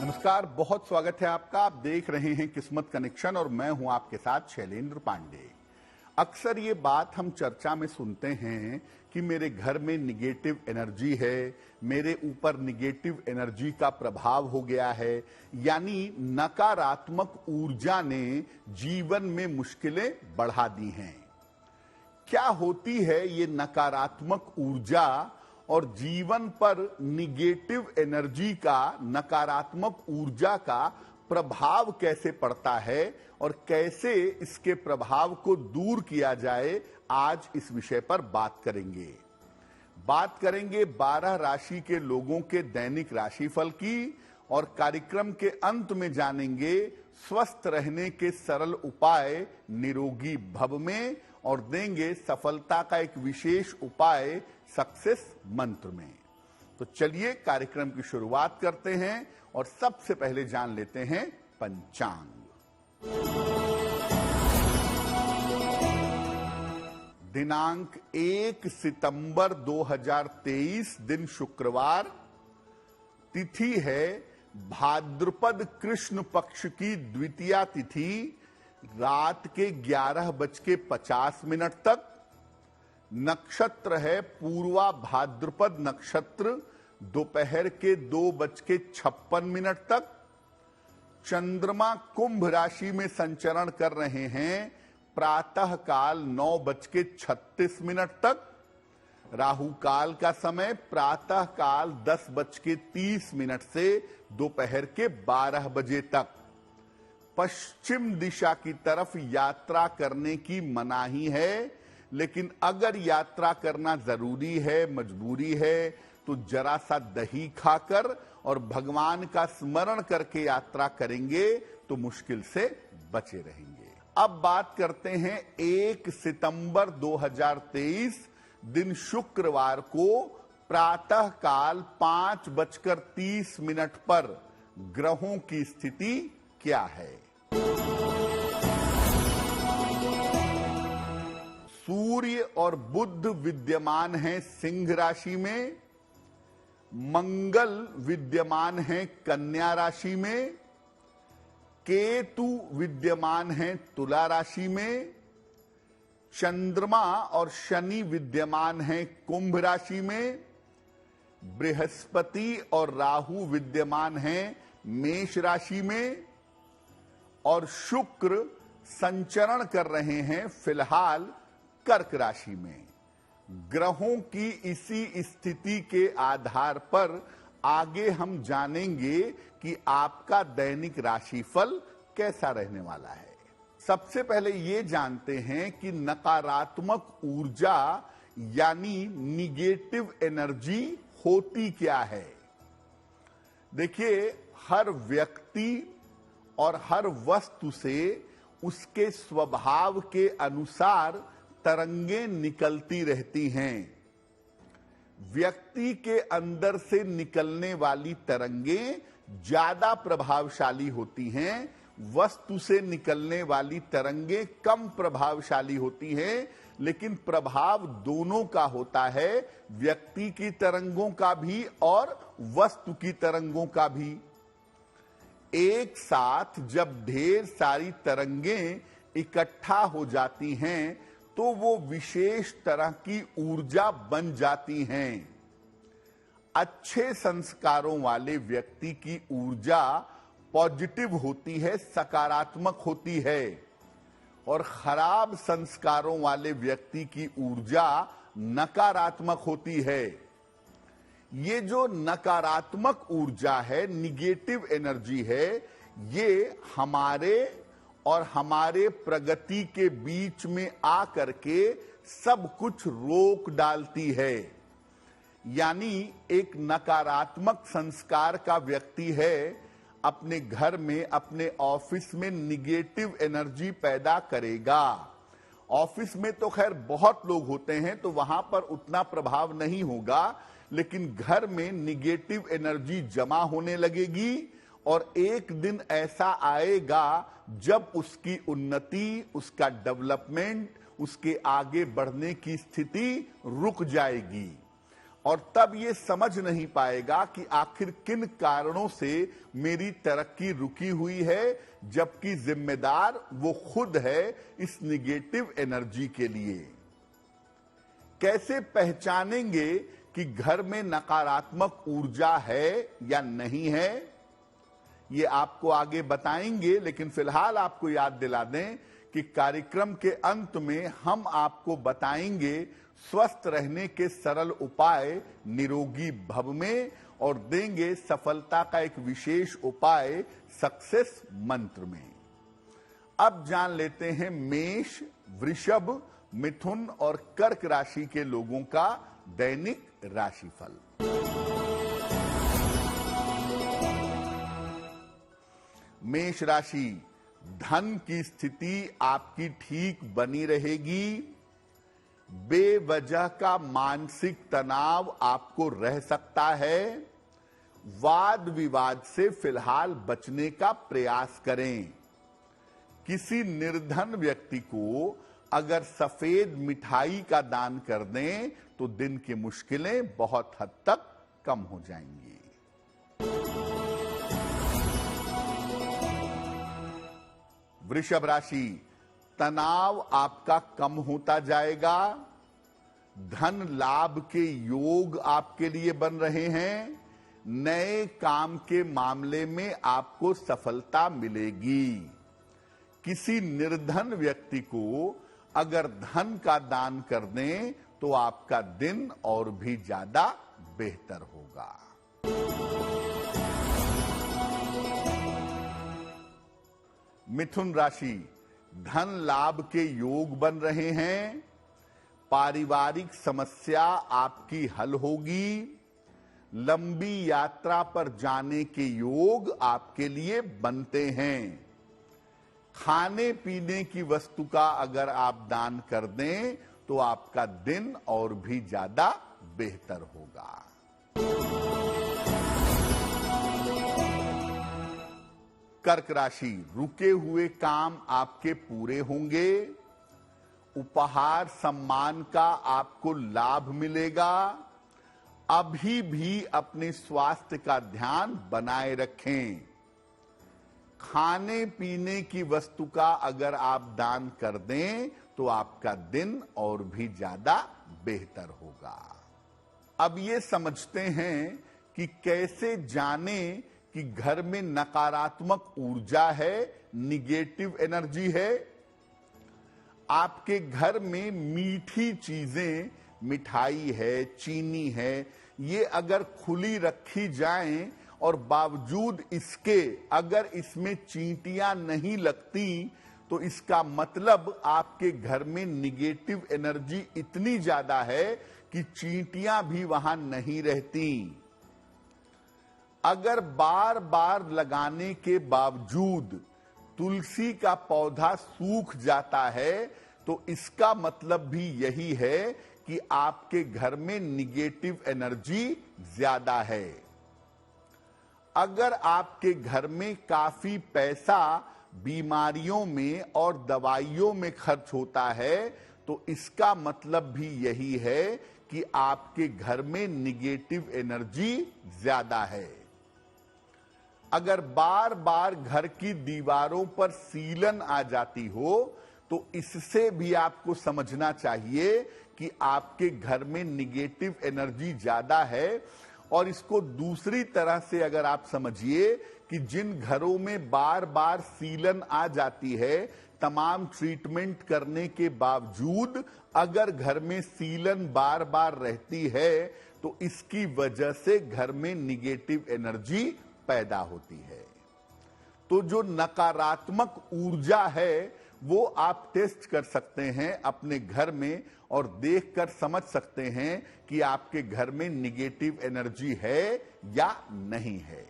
नमस्कार, बहुत स्वागत है आपका। आप देख रहे हैं किस्मत कनेक्शन और मैं हूं आपके साथ शैलेंद्र पांडे। अक्सर ये बात हम चर्चा में सुनते हैं कि मेरे घर में निगेटिव एनर्जी है, मेरे ऊपर निगेटिव एनर्जी का प्रभाव हो गया है, यानी नकारात्मक ऊर्जा ने जीवन में मुश्किलें बढ़ा दी हैं। क्या होती है ये नकारात्मक ऊर्जा और जीवन पर निगेटिव एनर्जी का, नकारात्मक ऊर्जा का प्रभाव कैसे पड़ता है और कैसे इसके प्रभाव को दूर किया जाए, आज इस विषय पर बात करेंगे। बात करेंगे 12 राशि के लोगों के दैनिक राशिफल की और कार्यक्रम के अंत में जानेंगे स्वस्थ रहने के सरल उपाय निरोगी भव में और देंगे सफलता का एक विशेष उपाय सक्सेस मंत्र में। तो चलिए कार्यक्रम की शुरुआत करते हैं और सबसे पहले जान लेते हैं पंचांग। दिनांक 1 सितंबर 2023, दिन शुक्रवार, तिथि है भाद्रपद कृष्ण पक्ष की द्वितीया तिथि, रात के 11:50 तक। नक्षत्र है पूर्वा भाद्रपद नक्षत्र, दोपहर के 2:56 तक। चंद्रमा कुंभ राशि में संचरण कर रहे हैं प्रातः काल 9:36 तक। राहु काल का समय प्रातः काल 10:30 से दोपहर के 12 बजे तक। पश्चिम दिशा की तरफ यात्रा करने की मनाही है, लेकिन अगर यात्रा करना जरूरी है, मजबूरी है, तो जरा सा दही खाकर और भगवान का स्मरण करके यात्रा करेंगे तो मुश्किल से बचे रहेंगे। अब बात करते हैं 1 सितंबर 2023, दिन शुक्रवार को प्रातः काल 5:30 पर ग्रहों की स्थिति क्या है। सूर्य और बुध विद्यमान हैं सिंह राशि में, मंगल विद्यमान हैं कन्या राशि में, केतु विद्यमान हैं तुला राशि में, चंद्रमा और शनि विद्यमान हैं कुंभ राशि में, बृहस्पति और राहु विद्यमान हैं मेष राशि में और शुक्र संचरण कर रहे हैं फिलहाल कर्क राशि में। ग्रहों की इसी स्थिति के आधार पर आगे हम जानेंगे कि आपका दैनिक राशिफल कैसा रहने वाला है। सबसे पहले ये जानते हैं कि नकारात्मक ऊर्जा यानी निगेटिव एनर्जी होती क्या है। देखिए, हर व्यक्ति और हर वस्तु से उसके स्वभाव के अनुसार तरंगें निकलती रहती हैं। व्यक्ति के अंदर से निकलने वाली तरंगें ज्यादा प्रभावशाली होती हैं, वस्तु से निकलने वाली तरंगें कम प्रभावशाली होती हैं, लेकिन प्रभाव दोनों का होता है, व्यक्ति की तरंगों का भी और वस्तु की तरंगों का भी। एक साथ जब ढेर सारी तरंगें इकट्ठा हो जाती हैं तो वो विशेष तरह की ऊर्जा बन जाती हैं। अच्छे संस्कारों वाले व्यक्ति की ऊर्जा पॉजिटिव होती है, सकारात्मक होती है, और खराब संस्कारों वाले व्यक्ति की ऊर्जा नकारात्मक होती है। ये जो नकारात्मक ऊर्जा है, निगेटिव एनर्जी है, ये हमारे और हमारे प्रगति के बीच में आकर के सब कुछ रोक डालती है। यानी एक नकारात्मक संस्कार का व्यक्ति है, अपने घर में, अपने ऑफिस में निगेटिव एनर्जी पैदा करेगा। ऑफिस में तो खैर बहुत लोग होते हैं तो वहां पर उतना प्रभाव नहीं होगा, लेकिन घर में निगेटिव एनर्जी जमा होने लगेगी और एक दिन ऐसा आएगा जब उसकी उन्नति, उसका डेवलपमेंट, उसके आगे बढ़ने की स्थिति रुक जाएगी। और तब ये समझ नहीं पाएगा कि आखिर किन कारणों से मेरी तरक्की रुकी हुई है, जबकि जिम्मेदार वो खुद है इस निगेटिव एनर्जी के लिए। कैसे पहचानेंगे कि घर में नकारात्मक ऊर्जा है या नहीं है, ये आपको आगे बताएंगे, लेकिन फिलहाल आपको याद दिला दें कि कार्यक्रम के अंत में हम आपको बताएंगे स्वस्थ रहने के सरल उपाय निरोगी भव में, और देंगे सफलता का एक विशेष उपाय सक्सेस मंत्र में। अब जान लेते हैं मेष, वृषभ, मिथुन और कर्क राशि के लोगों का दैनिक राशिफल। मेष राशि, धन की स्थिति आपकी ठीक बनी रहेगी। बेवजह का मानसिक तनाव आपको रह सकता है। वाद विवाद से फिलहाल बचने का प्रयास करें। किसी निर्धन व्यक्ति को अगर सफेद मिठाई का दान कर दें तो दिन की मुश्किलें बहुत हद तक कम हो जाएंगी। वृषभ राशि, तनाव आपका कम होता जाएगा। धन लाभ के योग आपके लिए बन रहे हैं। नए काम के मामले में आपको सफलता मिलेगी। किसी निर्धन व्यक्ति को अगर धन का दान कर दें तो आपका दिन और भी ज्यादा बेहतर होगा। मिथुन राशि, धन लाभ के योग बन रहे हैं। पारिवारिक समस्या आपकी हल होगी। लंबी यात्रा पर जाने के योग आपके लिए बनते हैं। खाने पीने की वस्तु का अगर आप दान कर दें तो आपका दिन और भी ज्यादा बेहतर होगा। कर्क राशि, रुके हुए काम आपके पूरे होंगे। उपहार सम्मान का आपको लाभ मिलेगा। अभी भी अपने स्वास्थ्य का ध्यान बनाए रखें। खाने पीने की वस्तु का अगर आप दान कर दें तो आपका दिन और भी ज्यादा बेहतर होगा। अब ये समझते हैं कि कैसे जाने कि घर में नकारात्मक ऊर्जा है, निगेटिव एनर्जी है। आपके घर में मीठी चीजें, मिठाई है, चीनी है, ये अगर खुली रखी जाएं और बावजूद इसके अगर इसमें चींटियां नहीं लगती तो इसका मतलब आपके घर में निगेटिव एनर्जी इतनी ज्यादा है कि चींटियां भी वहां नहीं रहती। अगर बार बार लगाने के बावजूद तुलसी का पौधा सूख जाता है तो इसका मतलब भी यही है कि आपके घर में निगेटिव एनर्जी ज्यादा है। अगर आपके घर में काफी पैसा बीमारियों में और दवाइयों में खर्च होता है तो इसका मतलब भी यही है कि आपके घर में निगेटिव एनर्जी ज्यादा है। अगर बार बार घर की दीवारों पर सीलन आ जाती हो तो इससे भी आपको समझना चाहिए कि आपके घर में निगेटिव एनर्जी ज्यादा है। और इसको दूसरी तरह से अगर आप समझिए कि जिन घरों में बार बार सीलन आ जाती है, तमाम ट्रीटमेंट करने के बावजूद अगर घर में सीलन बार बार रहती है तो इसकी वजह से घर में निगेटिव एनर्जी पैदा होती है। तो जो नकारात्मक ऊर्जा है वो आप टेस्ट कर सकते हैं अपने घर में और देखकर समझ सकते हैं कि आपके घर में निगेटिव एनर्जी है या नहीं है।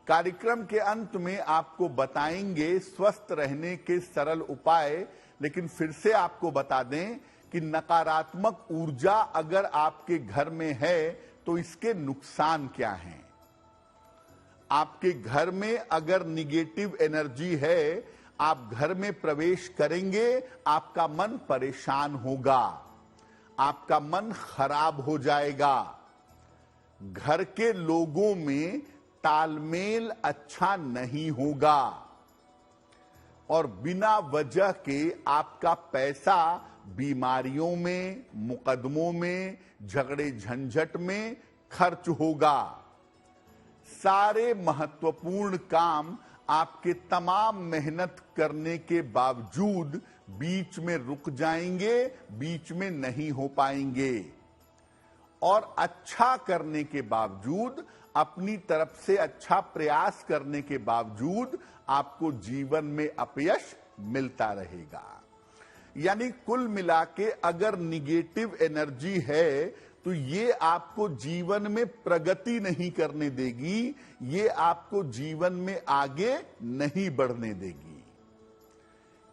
कार्यक्रम के अंत में आपको बताएंगे स्वस्थ रहने के सरल उपाय, लेकिन फिर से आपको बता दें कि नकारात्मक ऊर्जा अगर आपके घर में है तो इसके नुकसान क्या हैं। आपके घर में अगर निगेटिव एनर्जी है, आप घर में प्रवेश करेंगे, आपका मन परेशान होगा। आपका मन खराब हो जाएगा, घर के लोगों में तालमेल अच्छा नहीं होगा और बिना वजह के आपका पैसा बीमारियों में, मुकदमों में, झगड़े झंझट में खर्च होगा। सारे महत्वपूर्ण काम आपके तमाम मेहनत करने के बावजूद बीच में रुक जाएंगे, बीच में नहीं हो पाएंगे और अच्छा करने के बावजूद, अपनी तरफ से अच्छा प्रयास करने के बावजूद आपको जीवन में अपयश मिलता रहेगा। यानी कुल मिला के अगर निगेटिव एनर्जी है तो ये आपको जीवन में प्रगति नहीं करने देगी, ये आपको जीवन में आगे नहीं बढ़ने देगी।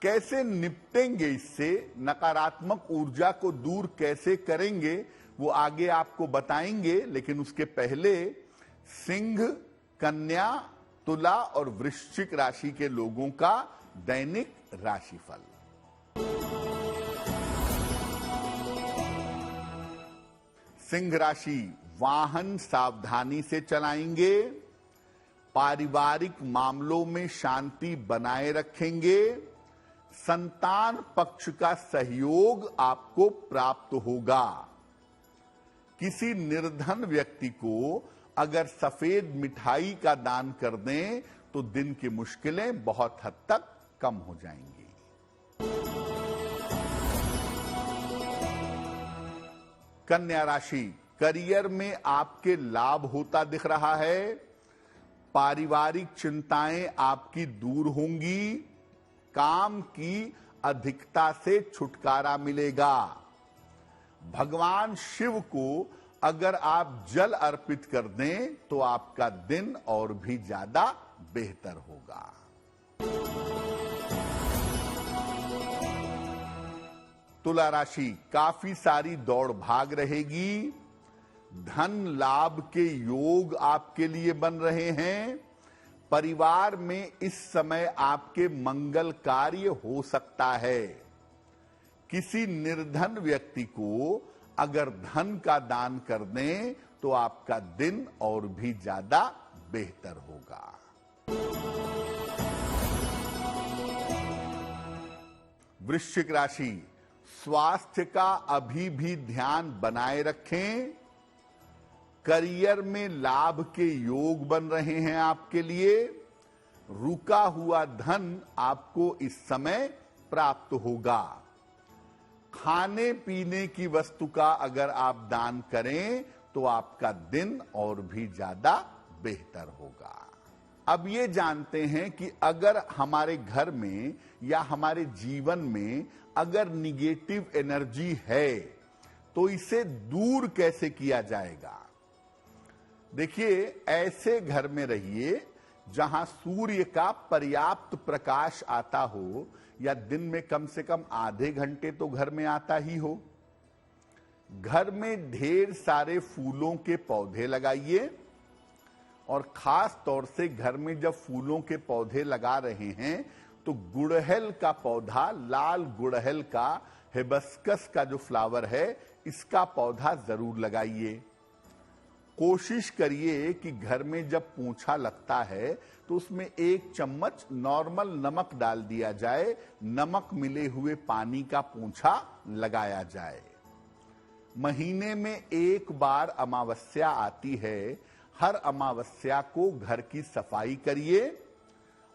कैसे निपटेंगे इससे, नकारात्मक ऊर्जा को दूर कैसे करेंगे, वो आगे आपको बताएंगे। लेकिन उसके पहले सिंह, कन्या, तुला और वृश्चिक राशि के लोगों का दैनिक राशिफल। सिंह राशि, वाहन सावधानी से चलाएंगे, पारिवारिक मामलों में शांति बनाए रखेंगे, संतान पक्ष का सहयोग आपको प्राप्त होगा। किसी निर्धन व्यक्ति को अगर सफेद मिठाई का दान कर दें तो दिन की मुश्किलें बहुत हद तक कम हो जाएंगी। कन्या राशि, करियर में आपके लाभ होता दिख रहा है, पारिवारिक चिंताएं आपकी दूर होंगी, काम की अधिकता से छुटकारा मिलेगा। भगवान शिव को अगर आप जल अर्पित कर दें तो आपका दिन और भी ज्यादा बेहतर होगा। तुला राशि, काफी सारी दौड़ भाग रहेगी, धन लाभ के योग आपके लिए बन रहे हैं, परिवार में इस समय आपके मंगल कार्य हो सकता है। किसी निर्धन व्यक्ति को अगर धन का दान कर दें तो आपका दिन और भी ज्यादा बेहतर होगा। वृश्चिक राशि, स्वास्थ्य का अभी भी ध्यान बनाए रखें, करियर में लाभ के योग बन रहे हैं आपके लिए, रुका हुआ धन आपको इस समय प्राप्त होगा। खाने पीने की वस्तु का अगर आप दान करें तो आपका दिन और भी ज्यादा बेहतर होगा। अब ये जानते हैं कि अगर हमारे घर में या हमारे जीवन में अगर निगेटिव एनर्जी है तो इसे दूर कैसे किया जाएगा। देखिए, ऐसे घर में रहिए जहां सूर्य का पर्याप्त प्रकाश आता हो, या दिन में कम से कम आधे घंटे तो घर में आता ही हो। घर में ढेर सारे फूलों के पौधे लगाइए और खास तौर से घर में जब फूलों के पौधे लगा रहे हैं तो गुड़हल का पौधा, लाल गुड़हल का, हिबिस्कस का जो फ्लावर है, इसका पौधा जरूर लगाइए। कोशिश करिए कि घर में जब पोंछा लगता है तो उसमें 1 चम्मच नॉर्मल नमक डाल दिया जाए, नमक मिले हुए पानी का पोंछा लगाया जाए। महीने में 1 बार अमावस्या आती है, हर अमावस्या को घर की सफाई करिए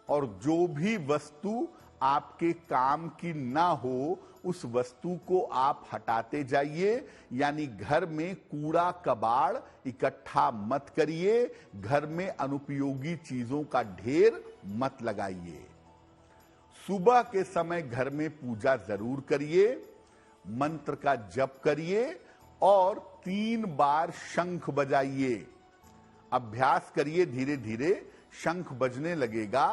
और जो भी वस्तु आपके काम की ना हो उस वस्तु को आप हटाते जाइए। यानी घर में कूड़ा कबाड़ इकट्ठा मत करिए, घर में अनुपयोगी चीजों का ढेर मत लगाइए। सुबह के समय घर में पूजा जरूर करिए, मंत्र का जप करिए और 3 बार शंख बजाइए। अभ्यास करिए, धीरे धीरे शंख बजने लगेगा।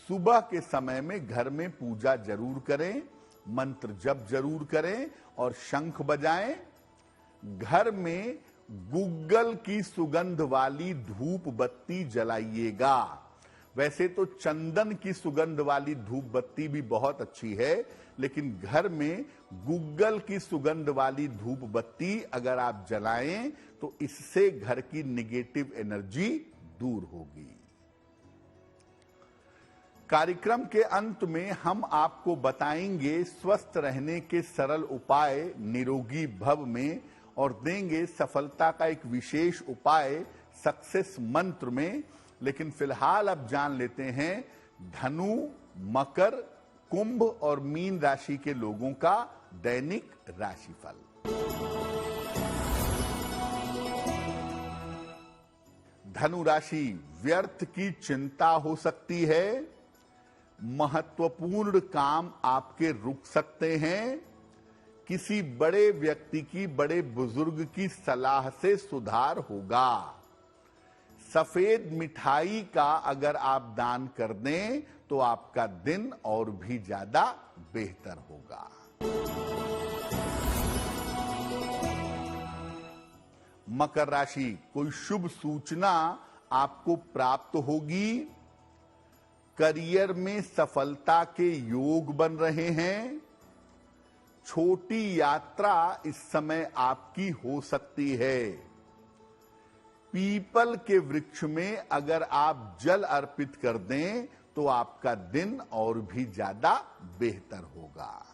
सुबह के समय में घर में पूजा जरूर करें, मंत्र जप जरूर करें और शंख बजाएं। घर में गुग्गल की सुगंध वाली धूप बत्ती जलाइएगा। वैसे तो चंदन की सुगंध वाली धूप बत्ती भी बहुत अच्छी है, लेकिन घर में गूगल की सुगंध वाली धूप बत्ती अगर आप जलाएं तो इससे घर की नेगेटिव एनर्जी दूर होगी। कार्यक्रम के अंत में हम आपको बताएंगे स्वस्थ रहने के सरल उपाय निरोगी भव में और देंगे सफलता का एक विशेष उपाय सक्सेस मंत्र में। लेकिन फिलहाल अब जान लेते हैं धनु, मकर, कुंभ और मीन राशि के लोगों का दैनिक राशिफल। धनु राशि, व्यर्थ की चिंता हो सकती है, महत्वपूर्ण काम आपके रुक सकते हैं, किसी बड़े व्यक्ति की, बड़े बुजुर्ग की सलाह से सुधार होगा। सफेद मिठाई का अगर आप दान कर दें तो आपका दिन और भी ज्यादा बेहतर होगा। मकर राशि, कोई शुभ सूचना आपको प्राप्त होगी, करियर में सफलता के योग बन रहे हैं, छोटी यात्रा इस समय आपकी हो सकती है। पीपल के वृक्ष में अगर आप जल अर्पित कर दें तो आपका दिन और भी ज्यादा बेहतर होगा।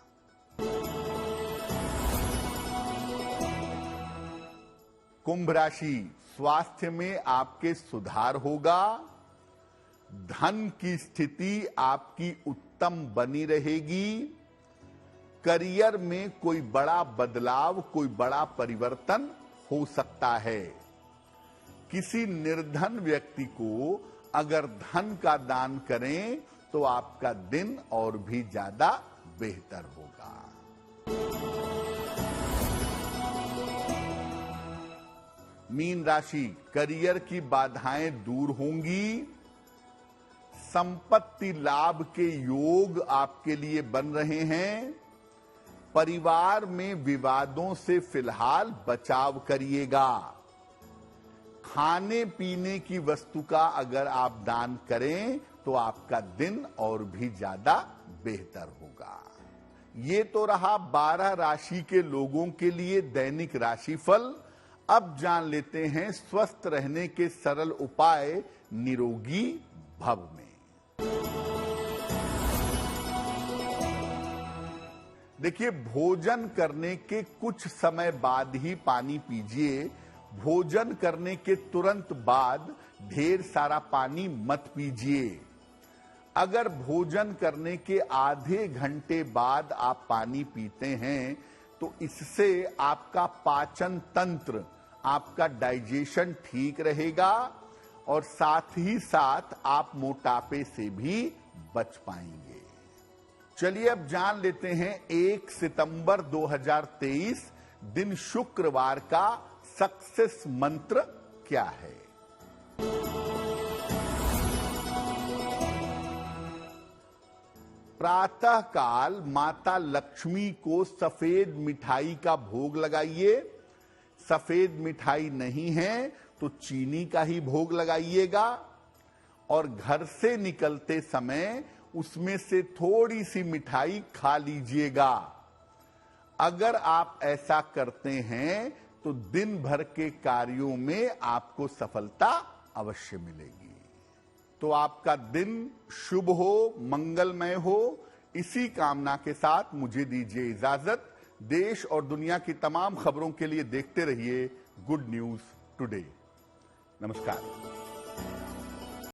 कुंभ राशि, स्वास्थ्य में आपके सुधार होगा, धन की स्थिति आपकी उत्तम बनी रहेगी, करियर में कोई बड़ा बदलाव, कोई बड़ा परिवर्तन हो सकता है। किसी निर्धन व्यक्ति को अगर धन का दान करें तो आपका दिन और भी ज्यादा बेहतर होगा। मीन राशि, करियर की बाधाएं दूर होंगी, संपत्ति लाभ के योग आपके लिए बन रहे हैं, परिवार में विवादों से फिलहाल बचाव करिएगा। खाने पीने की वस्तु का अगर आप दान करें तो आपका दिन और भी ज्यादा बेहतर होगा। ये तो रहा 12 राशि के लोगों के लिए दैनिक राशिफल। अब जान लेते हैं स्वस्थ रहने के सरल उपाय निरोगी भव में। देखिए, भोजन करने के कुछ समय बाद ही पानी पीजिए। भोजन करने के तुरंत बाद ढेर सारा पानी मत पीजिए। अगर भोजन करने के आधे घंटे बाद आप पानी पीते हैं तो इससे आपका पाचन तंत्र, आपका डाइजेशन ठीक रहेगा और साथ ही साथ आप मोटापे से भी बच पाएंगे। चलिए अब जान लेते हैं 1 सितंबर 2023 दिन शुक्रवार का सक्सेस मंत्र क्या है। प्रातः काल माता लक्ष्मी को सफेद मिठाई का भोग लगाइए। सफेद मिठाई नहीं है तो चीनी का ही भोग लगाइएगा और घर से निकलते समय उसमें से थोड़ी सी मिठाई खा लीजिएगा। अगर आप ऐसा करते हैं तो दिन भर के कार्यों में आपको सफलता अवश्य मिलेगी। तो आपका दिन शुभ हो, मंगलमय हो, इसी कामना के साथ मुझे दीजिए इजाजत। देश और दुनिया की तमाम खबरों के लिए देखते रहिए गुड न्यूज टुडे। नमस्कार।